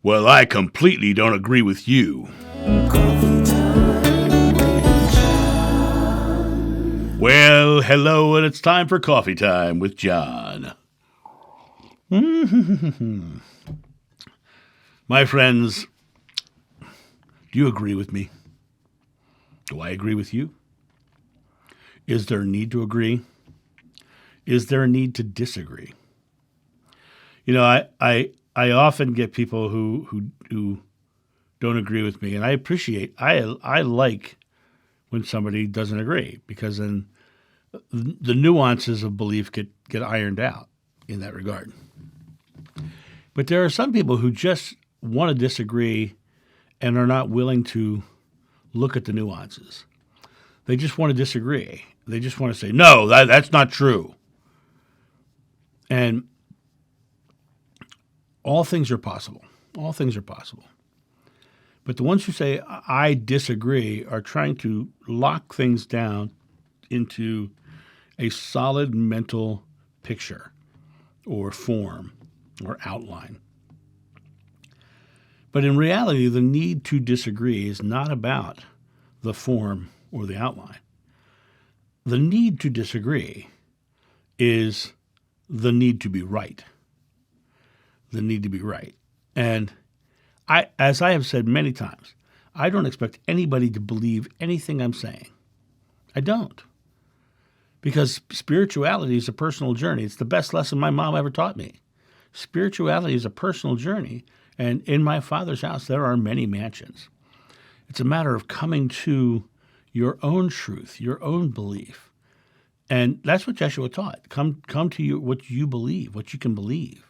Well, I completely don't agree with you. Well, hello, and it's time for coffee time with John. My friends, do you agree with me? Do I agree with you? Is there a need to agree? Is there a need to disagree? You know, I often get people who don't agree with me, and I appreciate, I like when somebody doesn't agree, because then the nuances of belief get ironed out in that regard. But there are some people who just want to disagree and are not willing to look at the nuances. They just want to disagree. They just want to say, no, that's not true. And all things are possible. All things are possible. But the ones who say, I disagree, are trying to lock things down into a solid mental picture or form or outline. But in reality, the need to disagree is not about the form or the outline. The need to disagree is the need to be right. The need to be right. And as I have said many times, I don't expect anybody to believe anything I'm saying. I don't. Because spirituality is a personal journey. It's the best lesson my mom ever taught me. Spirituality is a personal journey, and in my Father's house there are many mansions. It's a matter of coming to your own truth, your own belief. And that's what Yeshua taught. Come to you what you believe, what you can believe,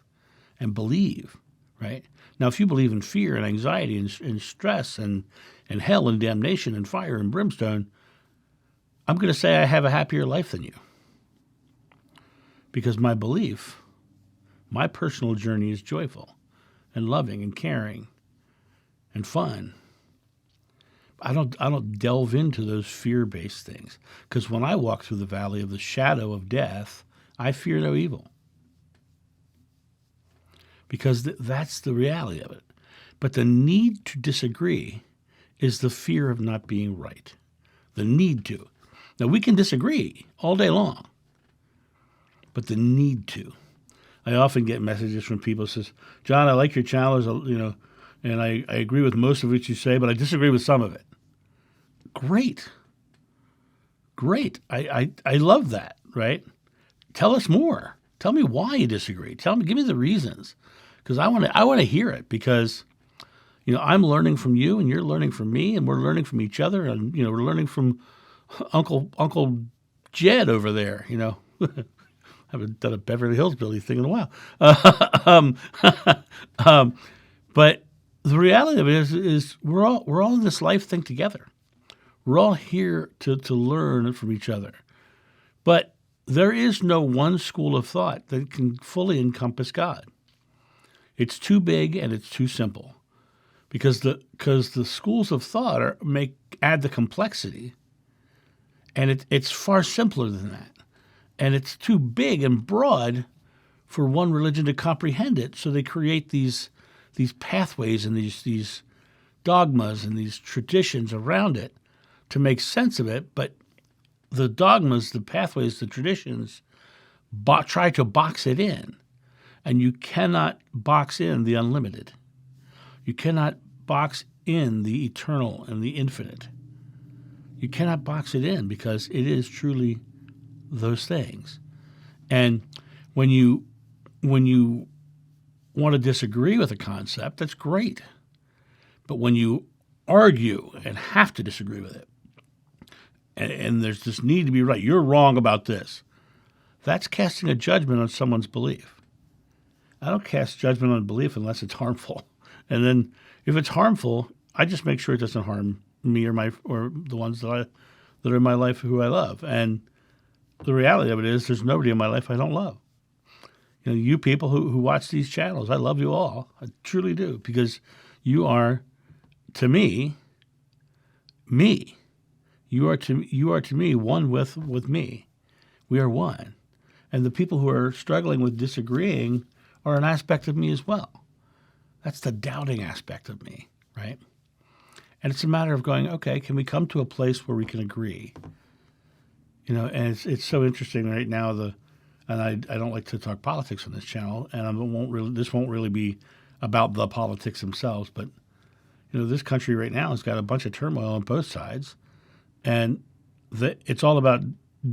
and believe, right? Now, if you believe in fear and anxiety and stress and hell and damnation and fire and brimstone, I'm going to say I have a happier life than you. Because my belief, my personal journey is joyful and loving and caring and fun. I don't delve into those fear-based things, because when I walk through the valley of the shadow of death, I fear no evil. Because that's the reality of it. But the need to disagree is the fear of not being right. The need to. Now, we can disagree all day long, but the need to. I often get messages from people who says, John, I like your channels, and I agree with most of what you say, but I disagree with some of it. Great. I love that, right? Tell us more. Tell me why you disagree. Give me the reasons, because I want to hear it, because I'm learning from you and you're learning from me and we're learning from each other, and we're learning from Uncle Jed over there. I haven't done a Beverly Hills Billy thing in a while. But the reality of it is we're all in this life thing together. We're all here to learn from each other. But there is no one school of thought that can fully encompass God. It's too big and it's too simple, because the schools of thought add the complexity, and it's far simpler than that. And it's too big and broad for one religion to comprehend it, so they create these pathways and these dogmas and these traditions around it to make sense of it. But the dogmas, the pathways, the traditions try to box it in, and you cannot box in the unlimited. You cannot box in the eternal and the infinite. You cannot box it in, because it is truly those things. And when you want to disagree with a concept, that's great. But when you argue and have to disagree with it, and there's this need to be right, you're wrong about this, that's casting a judgment on someone's belief. I don't cast judgment on belief unless it's harmful. And then if it's harmful, I just make sure it doesn't harm me or the ones that are in my life who I love. And the reality of it is there's nobody in my life I don't love. You people who watch these channels, I love you all. I truly do, because you are, to me, me. You are to me one with me. We are one. And the people who are struggling with disagreeing are an aspect of me as well. That's the doubting aspect of me, right? And it's a matter of going, okay, can we come to a place where we can agree? And it's so interesting right now. And I don't like to talk politics on this channel, and this won't really be about the politics themselves. But this country right now has got a bunch of turmoil on both sides, and it's all about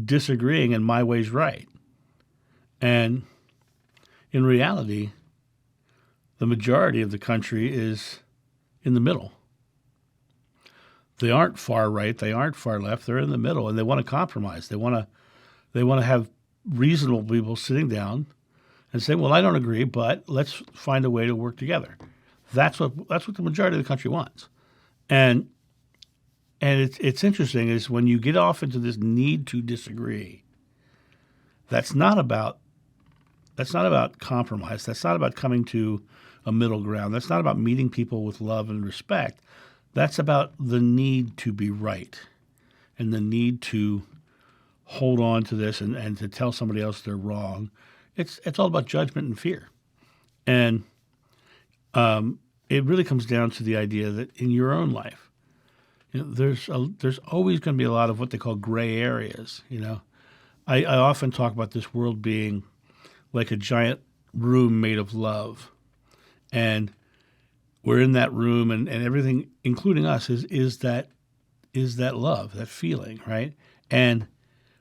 disagreeing and my way's right. And in reality, the majority of the country is in the middle. They aren't far right. They aren't far left. They're in the middle, and they want to compromise. They want to have reasonable people sitting down and saying, "Well, I don't agree, but let's find a way to work together." That's what the majority of the country wants, and it's interesting is when you get off into this need to disagree. That's not about compromise. That's not about coming to a middle ground. That's not about meeting people with love and respect. That's about the need to be right and the need to hold on to this and to tell somebody else they're wrong. It's all about judgment and fear. And it really comes down to the idea that in your own life, there's always going to be a lot of what they call gray areas. I often talk about this world being like a giant room made of love. And we're in that room, and everything, including us, is that love, that feeling, right? And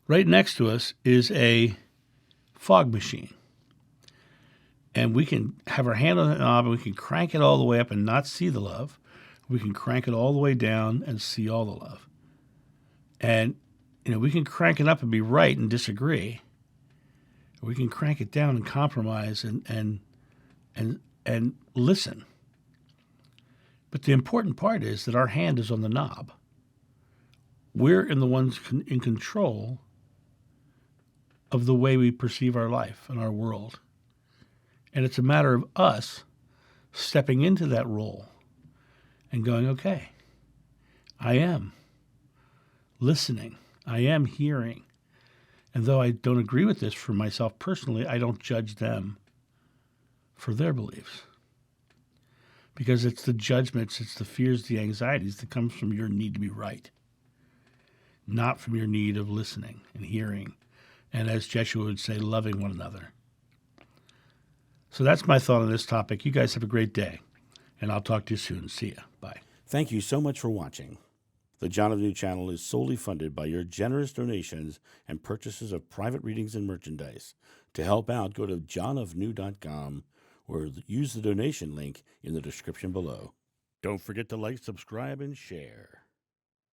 right next to us is a fog machine. And we can have our hand on the knob, and we can crank it all the way up and not see the love. We can crank it all the way down and see all the love. And we can crank it up and be right and disagree. We can crank it down and compromise and listen. But the important part is that our hand is on the knob. We're the ones in control of the way we perceive our life and our world. And it's a matter of us stepping into that role and going, okay, I am listening. I am hearing. And though I don't agree with this for myself personally, I don't judge them for their beliefs. Because it's the judgments, it's the fears, the anxieties that comes from your need to be right, not from your need of listening and hearing, and as Jeshua would say, loving one another. So that's my thought on this topic. You guys have a great day, and I'll talk to you soon. See ya. Bye. Thank you so much for watching. The John of New channel is solely funded by your generous donations and purchases of private readings and merchandise. To help out, go to johnofnew.com or use the donation link in the description below. Don't forget to like, subscribe, and share.